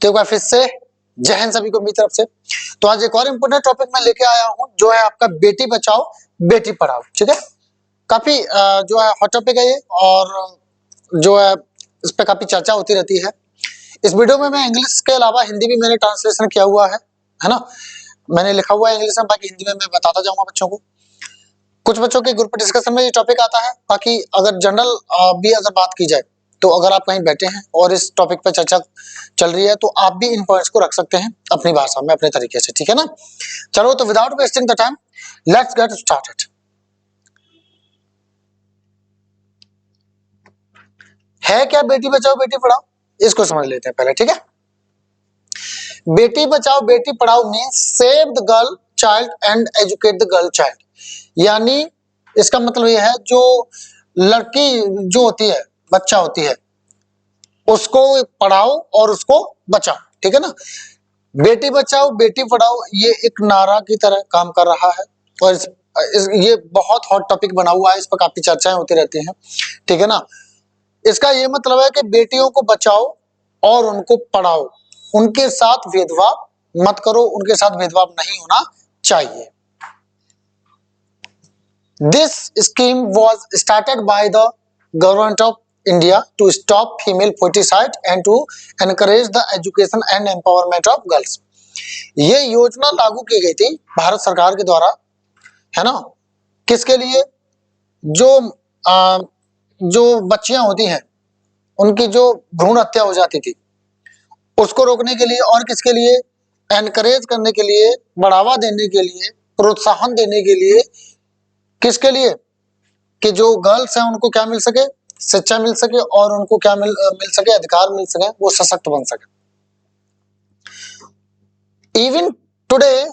तो एक बार फिर से जय हिंद सभी को मेरी तरफ से। तो आज एक और इम्पोर्टेंट टॉपिक मैं लेके आया हूं जो है आपका बेटी बचाओ बेटी पढ़ाओ। ठीक है, काफी जो है हॉट टॉपिक है ये, और जो है इस पे काफी चर्चा होती रहती है। इस वीडियो में मैं इंग्लिश के अलावा हिंदी भी मैंने ट्रांसलेशन किया हुआ है ना। मैंने लिखा हुआ है इंग्लिश में, बाकी हिंदी में मैं बताता जाऊंगा बच्चों को। कुछ बच्चों के ग्रुप डिस्कशन में ये टॉपिक आता है, बाकी अगर जनरल भी अगर बात की जाए तो अगर आप कहीं बैठे हैं और इस टॉपिक पे चर्चा चल रही है तो आप भी इन पॉइंट्स को रख सकते हैं अपनी भाषा में, अपने तरीके से। ठीक है ना। चलो तो without wasting the time let's get started. है क्या बेटी बचाओ बेटी पढ़ाओ, इसको समझ लेते हैं पहले। ठीक है, बेटी Bachao Beti Padhao means save the girl child and educate the girl child. यानी इसका मतलब यह है जो लड़की जो होती है, बच्चा होती है, उसको पढ़ाओ और उसको बचाओ। ठीक है ना। बेटी बचाओ बेटी पढ़ाओ ये एक नारा की तरह काम कर रहा है, और ये बहुत हॉट टॉपिक बना हुआ है, इस पर काफी चर्चाएं होती रहती हैं। ठीक है ना। इसका ये मतलब है कि बेटियों को बचाओ और उनको पढ़ाओ, उनके साथ भेदभाव मत करो, उनके साथ भेदभाव नहीं होना चाहिए। This scheme was started by the government of India to stop female foeticide and to encourage the education and empowerment of girls. ये योजना लागू की गई थी भारत सरकार के द्वारा, है ना। किसके लिए? जो बच्चियां होती हैं उनकी जो भ्रूण हत्या हो जाती थी उसको रोकने के लिए, और किसके लिए? एनकरेज करने के लिए, बढ़ावा देने के लिए, प्रोत्साहन देने के लिए। किसके लिए? कि जो गर्ल्स हैं उनको क्या मिल सके? शिक्षा मिल सके, और उनको क्या मिल सके? अधिकार मिल सके, वो सशक्त बन सके। इवन टुडे,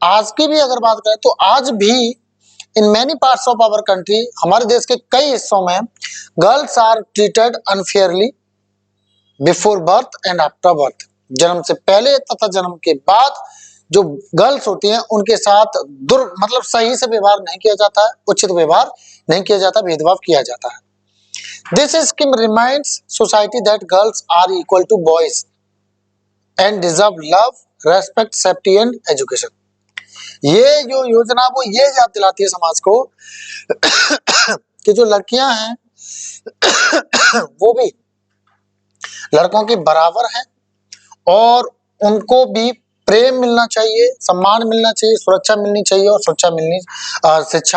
आज की भी अगर बात करें तो आज भी in many parts of our country, हमारे देश के कई हिस्सों में girls are treated unfairly before birth and after birth. जन्म से पहले तथा जन्म के बाद जो गर्ल्स होती हैं उनके साथ मतलब सही से व्यवहार नहीं किया जाता है, उचित व्यवहार नहीं किया जाता, भेदभाव किया जाता है। This scheme reminds society that girls are equal to boys and deserve love, respect, safety and education. ये जो योजना वो ये याद दिलाती है समाज को कि जो लड़कियां हैं वो भी लड़कों के बराबर हैं, और उनको भी प्रेम मिलना चाहिए, सम्मान मिलना चाहिए, सुरक्षा मिलनी चाहिए, और शिक्षा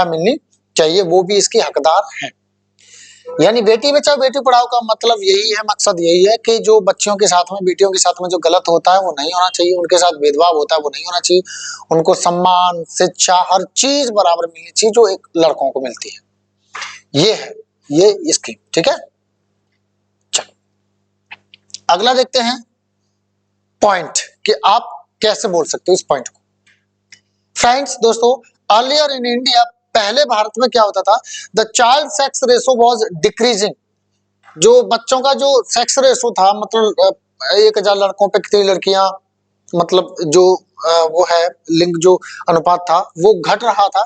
मिलनी चाहिए, वो भी इसकी हकदार हैं। यानी बेटी बचाओ बेटी पढ़ाओ का मतलब यही है, मकसद यही है कि जो बच्चियों के साथ में, बेटियों के साथ में जो गलत होता है वो नहीं होना चाहिए, उनके साथ भेदभाव होता है वो नहीं होना चाहिए, उनको सम्मान, शिक्षा, हर चीज बराबर मिलनी चाहिए जो एक लड़कों को मिलती है। ये है ये स्कीम। ठीक है, चलो अगला देखते हैं पॉइंट कि आप कैसे बोल सकते हो इस पॉइंट को। फ्रेंड्स, दोस्तों, अर्लियर इन इंडिया, पहले भारत में क्या होता था? The child sex ratio was decreasing. जो बच्चों का जो सेक्स रेशो था, मतलब 1000 लड़कों पे कितनी लड़कियां, मतलब जो वो है लिंग जो अनुपात था वो घट रहा था।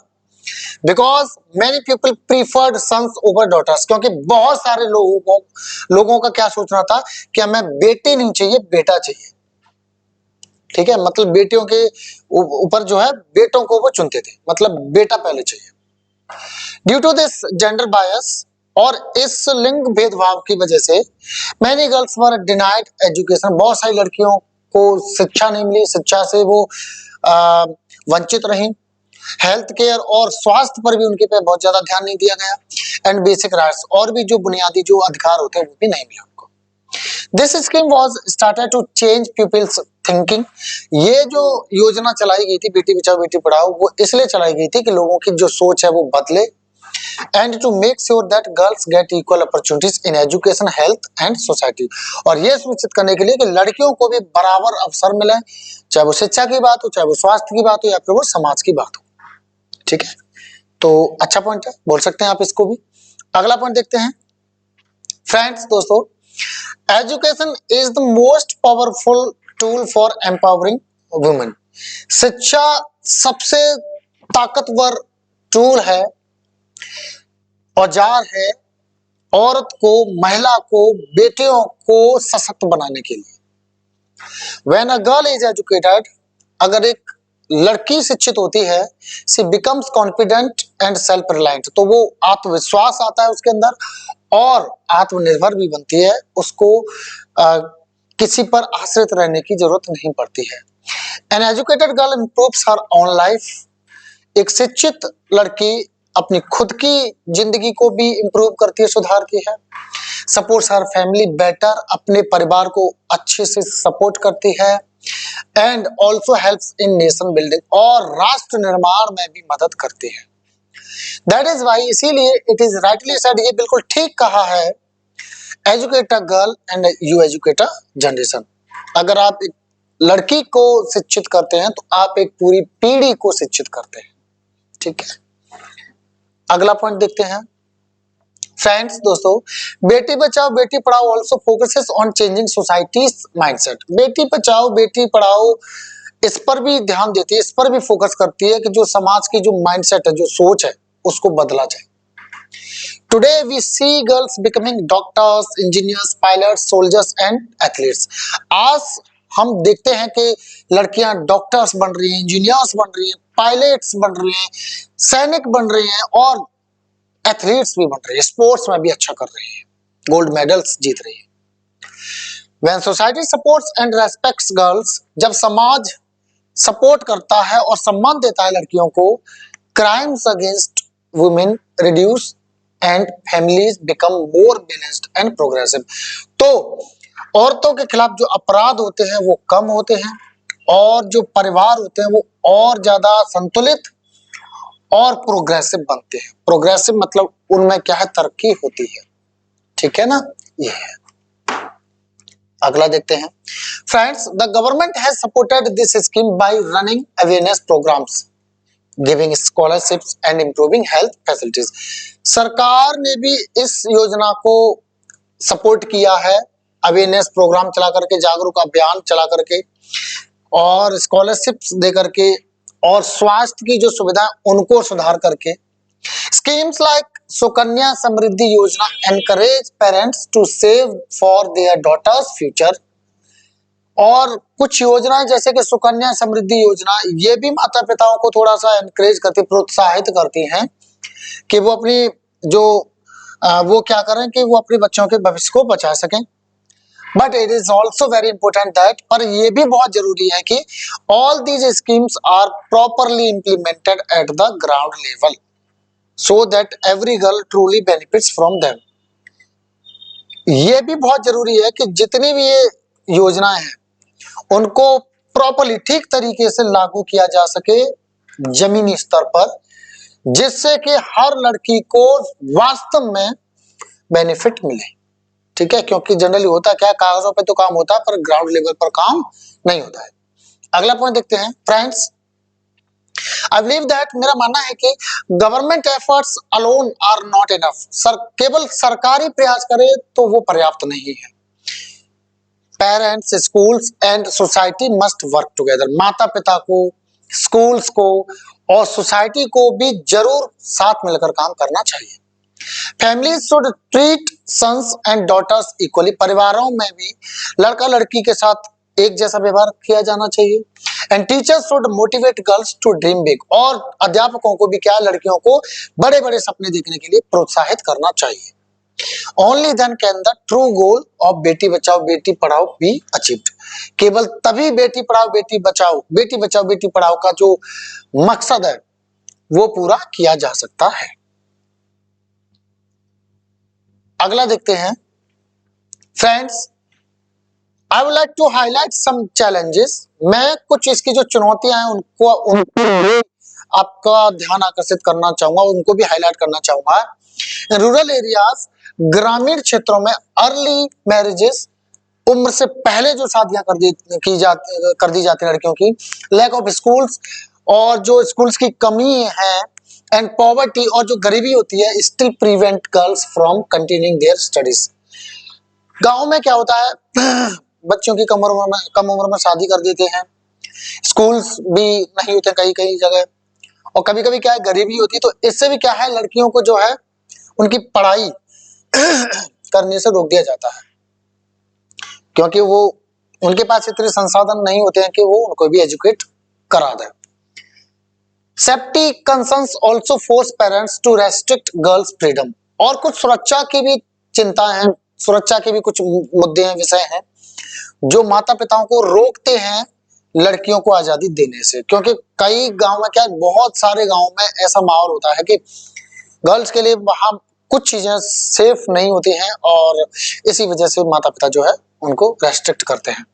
Because many people preferred sons over daughters, क्योंकि बहुत सारे लोगों का क्या सोचना था कि हमें बेटी नहीं चाहिए, बेटा चाहिए। ठीक है, मतलब बेटियों के ऊपर जो है बेटों को वो चुनते थे, मतलब बेटा पहले चाहिए। Due to this gender bias, और इस लिंग भेदभाव की वजह से many girls were denied education, बहुत सारी लड़कियों को शिक्षा नहीं मिली, शिक्षा से वो वंचित रही। हेल्थ केयर और स्वास्थ्य पर भी उनके पे बहुत ज्यादा ध्यान नहीं दिया गया, एंड बेसिक राइट्स, और भी जो बुनियादी जो अधिकार होते हैं वो भी नहीं मिला उनको। This scheme was started to change people's thinking. ये जो योजना चलाई गई थी बेटी बचाओ बेटी पढ़ाओ, वो इसलिए चलाई गई थी कि लोगों की जो सोच है वो बदले, and to make sure that girls get equal opportunities in education, health and society. और ये सुनिश्चित करने के लिए कि लड़कियों को भी बराबर अवसर मिले, चाहे वो शिक्षा की बात हो, चाहे वो स्वास्थ्य की बात हो, या फिर वो समाज की बात हो। ठीक है, तो अच्छा पॉइंट है, बोल सकते हैं आप इसको भी। अगला पॉइंट देखते हैं फ्रेंड्स, दोस्तों, education is the most powerful tool for empowering women. शिक्षा सबसे ताकतवर टूल है, औजार है औरत को, महिला को, बेटियों को सशक्त बनाने के लिए। When a girl is educated, अगर एक लड़की शिक्षित होती है, she becomes confident and self reliant, तो वो आत्मविश्वास आता है उसके अंदर और आत्मनिर्भर भी बनती है, उसको किसी पर आश्रित रहने की जरूरत नहीं पड़ती है। An educated girl improves her own life, एक शिक्षित लड़की अपनी खुद की जिंदगी को भी इंप्रूव करती है, सुधारती है। सपोर्ट्स हर फैमिली बेटर, अपने परिवार को अच्छे से सपोर्ट करती है। And also helps in nation building, और राष्ट्र निर्माण में भी मदद करती है। दैट इज वाई, इसीलिए इट इज राइटली सेड, ये बिल्कुल ठीक कहा है, educate a girl and you educate a generation. अगर आप एक लड़की को शिक्षित करते हैं तो आप एक पूरी पीढ़ी को शिक्षित करते हैं। ठीक है, अगला पॉइंट देखते हैं। फ्रेंड्स, दोस्तों, बेटी Bachao Beti Padhao also focuses on changing societies mindset. बेटी बचाओ बेटी पढ़ाओ इस पर भी ध्यान देती है, इस पर भी फोकस करती है कि जो समाज की जो माइंडसेट है, जो सोच है, उसको बदला जाए। Today we see girls becoming doctors, engineers, pilots, soldiers and athletes. आज हम देखते हैं कि लड़कियां डॉक्टर्स बन रही हैं, इंजीनियर्स बन रही हैं, पायलट्स बन रही हैं, सैनिक बन रही हैं और एथलीट्स भी बन रही है, स्पोर्ट्स में भी अच्छा कर रही है, गोल्ड मेडल्स जीत रही है। When society supports and respects girls, जब समाज सपोर्ट करता है और सम्मान देता है लड़कियों को, crimes against women reduce and families become more balanced and progressive. तो औरतों के खिलाफ जो अपराध होते हैं वो कम होते हैं और जो परिवार होते हैं वो और ज्यादा संतुलित और प्रोग्रेसिव बनते हैं। प्रोग्रेसिव मतलब उनमें क्या है, तरक्की होती है। ठीक है ना, ये है। अगला देखते हैं। Friends, the government has supported this scheme by running awareness programmes, giving scholarships and improving health facilities. सरकार ने भी इस योजना को सपोर्ट किया है, अवेयरनेस प्रोग्राम चला करके, जागरूक अभियान चला करके और स्कॉलरशिप्स दे करके और स्वास्थ्य की जो सुविधा उनको सुधार करके। Schemes like Sukanya Samriddhi Yojana encourage parents to save for their daughters future. और कुछ योजनाएं जैसे कि सुकन्या समृद्धि योजना, ये भी माता पिताओं को थोड़ा सा एनकरेज करती, प्रोत्साहित करती हैं कि वो अपनी जो वो क्या करें कि वो अपने बच्चों के भविष्य को बचा सकें। But it is also very important that, पर यह भी बहुत जरूरी है कि all these schemes are properly implemented at the ground level so that every girl truly benefits from them. ये भी बहुत जरूरी है कि जितनी भी ये योजनाएं हैं उनको प्रॉपरली ठीक तरीके से लागू किया जा सके जमीनी स्तर पर, जिससे कि हर लड़की को वास्तव में बेनिफिट मिले। ठीक है, क्योंकि जनरली होता क्या है, कागजों पे तो काम होता है पर ग्राउंड लेवल पर काम नहीं होता है। अगला पॉइंट देखते हैं। फ्रेंड्स, आई बिलीव दैट, मेरा मानना है कि government efforts alone are not enough. केवल सरकारी प्रयास करे तो वो पर्याप्त नहीं है। Parents, schools and society must work together. माता पिता को, स्कूल्स को और सोसाइटी को भी जरूर साथ मिलकर काम करना चाहिए। Families should treat sons and daughters equally. परिवारों में भी लड़का लड़की के साथ एक जैसा व्यवहार किया जाना चाहिए। And teachers should motivate girls to dream big. और अध्यापकों को भी क्या, लड़कियों को बड़े बड़े सपने देखने के लिए प्रोत्साहित करना चाहिए। Only then can the true goal of Beti Bachao Beti Padhao be achieved. केवल तभी बेटी पढ़ाओ बेटी बचाओ बेटी पढ़ाओ का जो मकसद है वो पूरा किया जा सकता है। अगला देखते हैं। Friends, I would like to highlight some challenges. मैं कुछ इसकी जो चुनौतियां हैं उनको आपका ध्यान आकर्षित करना चाहूंगा, उनको भी हाईलाइट करना चाहूंगा। रूरल एरियाज, ग्रामीण क्षेत्रों में अर्ली मैरिजेस, उम्र से पहले जो शादियां कर दी जाती लड़कियों की, लैक ऑफ स्कूल्स, और जो स्कूल्स की कमी है, एंड पॉवर्टी, और जो गरीबी होती है, still prevent girls from continuing their studies. गांव में क्या होता है, बच्चों की कम उम्र में शादी कर देते हैं, स्कूल्स भी नहीं होते कई कई जगह, और कभी कभी क्या है, गरीबी होती है, तो इससे भी क्या है, लड़कियों को जो है उनकी पढ़ाई करने से रोक दिया जाता है, क्योंकि वो उनके पास इतने संसाधन नहीं होते हैं कि वो उनको भी एजुकेट करा दें। Safety concerns also force parents to restrict girls freedom, और कुछ सुरक्षा की भी चिंता है, सुरक्षा के भी कुछ मुद्दे हैं, विषय हैं जो माता पिताओं को रोकते हैं लड़कियों को आजादी देने से। क्योंकि कई गांव में क्या, बहुत सारे गांव में ऐसा माहौल होता है कि गर्ल्स के लिए वहां कुछ चीजें सेफ नहीं होती हैं और इसी वजह से माता पिता जो है उनको रेस्ट्रिक्ट करते हैं।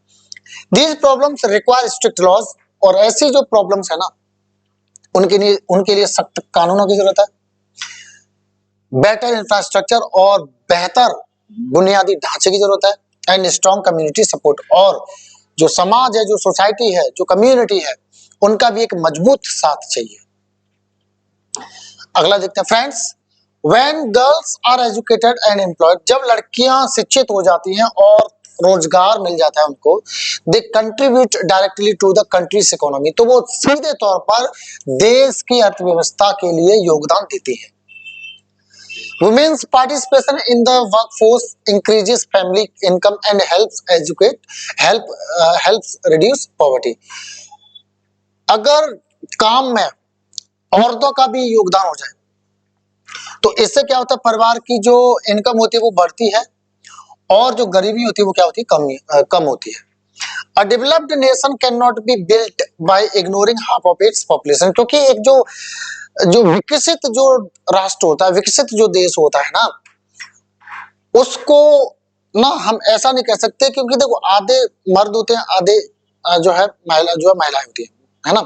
These problems require strict laws, और ऐसी जो प्रॉब्लम्स है ना उनके लिए सख्त कानूनों की जरूरत है, बेटर इंफ्रास्ट्रक्चर और बेहतर बुनियादी ढांचे की जरूरत है, एंड स्ट्रॉन्ग कम्युनिटी सपोर्ट, और जो समाज है, जो सोसाइटी है, जो कम्युनिटी है, उनका भी एक मजबूत साथ चाहिए। अगला देखते हैं friends, when girls are educated and employed, जब लड़कियां शिक्षित हो जाती हैं और रोजगार मिल जाता है उनको, they contribute directly to the country's economy, तो वो सीधे तौर पर देश की अर्थव्यवस्था के लिए योगदान देती है। Women's participation in the workforce increases family income and helps reduce poverty, अगर काम में औरतों का भी योगदान हो जाए तो इससे क्या होता है, परिवार की जो इनकम होती है वो बढ़ती है और जो गरीबी होती है वो क्या होती है, कम होती है। A developed nation cannot be built by ignoring half of its population, क्योंकि एक जो विकसित जो राष्ट्र होता है, विकसित जो देश होता है ना, उसको ना हम ऐसा नहीं कह सकते, क्योंकि देखो आधे मर्द होते हैं, आधे जो है महिलाएं होती है ना,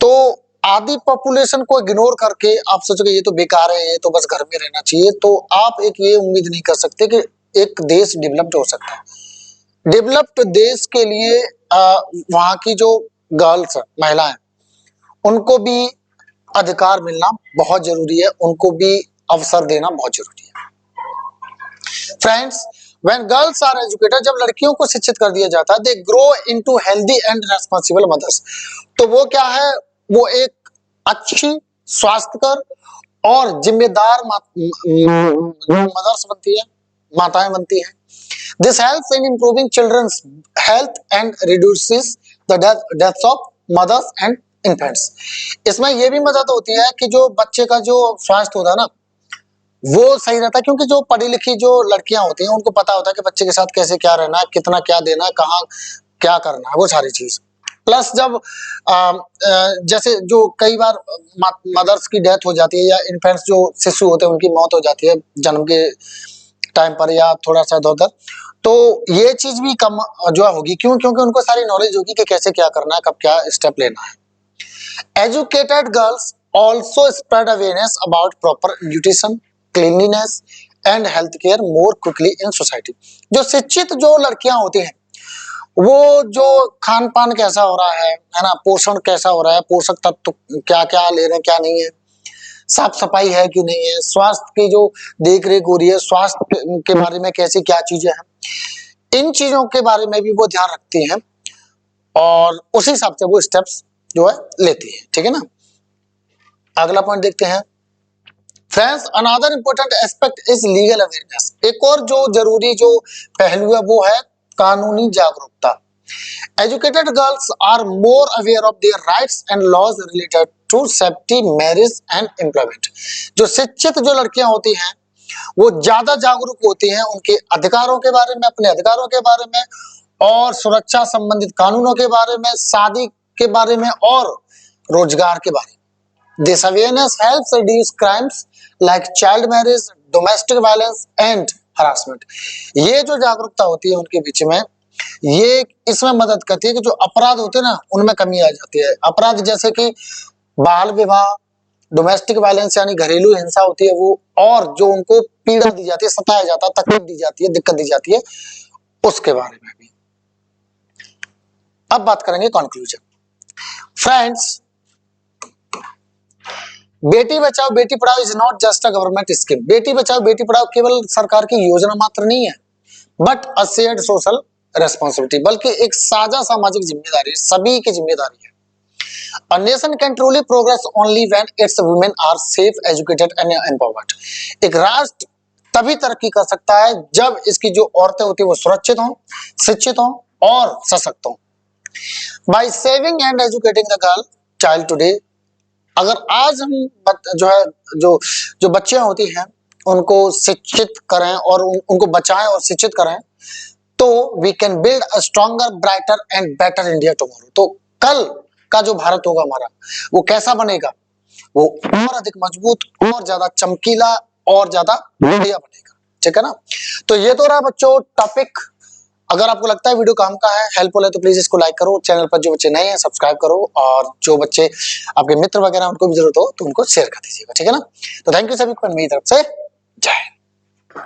तो आधी पॉपुलेशन को इग्नोर करके आप सोचोगे ये तो बेकार है, ये तो बस घर में रहना चाहिए, तो आप एक ये उम्मीद नहीं कर सकते कि एक देश डेवलप्ड हो सकता है। डेवलप्ड देश के लिए वहां की जो गर्ल्स महिलाएं, उनको भी अधिकार मिलना बहुत जरूरी है, उनको भी अवसर देना बहुत जरूरी है। Friends, when girls are educated, जब लड़कियों को शिक्षित कर दिया जाता है, they grow into healthy and responsible mothers, तो वो क्या है, वो एक अच्छी, स्वास्थ्यकर और जिम्मेदार मदर्स बनती है, माताएं बनती हैं। This helps in improving children's health and reduces the deaths of mothers and infants. इसमें ये भी मदद होती है कि जो बच्चे का जो स्वास्थ्य होता है ना वो सही रहता है, क्योंकि जो पढ़ी लिखी जो लड़कियां होती हैं उनको पता होता है कि बच्चे के साथ कैसे क्या रहना है, कितना क्या देना है, कहाँ क्या करना है, वो सारी चीज। प्लस जब जैसे जो कई बार मदर्स की डेथ हो जाती है या इन्फेंट्स जो शिशु होते हैं उनकी मौत हो जाती है जन्म के टाइम पर या थोड़ा सा इधर उधर, तो ये चीज भी कम जो होगी, क्योंकि उनको सारी नॉलेज होगी कि कैसे क्या करना है, कब क्या स्टेप लेना है। Educated girls also spread awareness about proper nutrition, cleanliness and health care more quickly in society. जो शिक्षित जो लड़कियां होती हैं वो जो खान पान कैसा हो रहा है ना, पोषण कैसा हो रहा है, पोषक तत्व क्या क्या ले रहे हैं, क्या नहीं है, साफ सफाई है कि नहीं है, स्वास्थ्य की जो देख रेख हो रही है, स्वास्थ्य के बारे में कैसी क्या चीजें हैं, इन चीजों के बारे में भी वो ध्यान रखती हैं और उसी हिसाब से वो स्टेप्स जो है लेती है। ठीक है ना। अगला पॉइंट देखते हैं friends, another important aspect is legal awareness. एक और जो जरूरी जो पहलू है वो है कानूनी जागरूकता। Educated girls are more aware of their rights and laws related to safety, marriage and employment. जो शिक्षित जो लड़कियां होती हैं वो ज्यादा जागरूक होती हैं उनके अधिकारों के बारे में, अपने अधिकारों के बारे में और सुरक्षा संबंधित कानूनों के बारे में, शादी के बारे में और रोजगार के बारे में। This awareness helps reduce crimes like child marriage, domestic violence and harassment. ये जो जागरूकता होती है उनके बीच में, ये इसमें मदद करती है कि जो अपराध होते हैं ना उनमें कमी आ जाती है। अपराध जैसे कि बाल विवाह, डोमेस्टिक वायलेंस यानी घरेलू हिंसा होती है वो, और जो उनको पीड़ा दी जाती है, सताया जाता है, तकलीफ दी जाती है, दिक्कत दी जाती है, उसके बारे में भी। अब बात करेंगे कंक्लूजन। फ्रेंड्स, बेटी Bachao Beti Padhao is not just a government scheme. बेटी बचाओ बेटी पढ़ाओ केवल सरकार की योजना मात्र नहीं है, but a shared social responsibility, बल्कि एक साझा सामाजिक जिम्मेदारी, सभी की जिम्मेदारी है। A nation can truly progress only when its women are safe, educated and empowered. एक राष्ट्र तभी तरक्की कर सकता है जब इसकी जो औरतें होती है वो सुरक्षित हों, शिक्षित हों और सशक्त हो। By saving and educating the girl child today, अगर आज हम जो है जो बच्चियां होती हैं उनको शिक्षित करें और उनको बचाएं और शिक्षित करें, तो we can build a stronger, brighter and better India tomorrow. तो कल का जो भारत होगा हमारा, वो कैसा बनेगा? वो और अधिक मजबूत, और ज्यादा चमकीला, और ज्यादा बढ़िया बनेगा। ठीक है ना? तो ये तो रहा बच्चों टॉपिक। अगर आपको लगता है वीडियो काम का है, हेल्पफुल है, तो प्लीज इसको लाइक करो। चैनल पर जो बच्चे नए हैं सब्सक्राइब करो, और जो बच्चे आपके मित्र वगैरह उनको भी जरूरत हो तो उनको शेयर कर दीजिएगा। ठीक है ना? तो थैंक यू सभी को मेरी तरफ से। जय हिंद।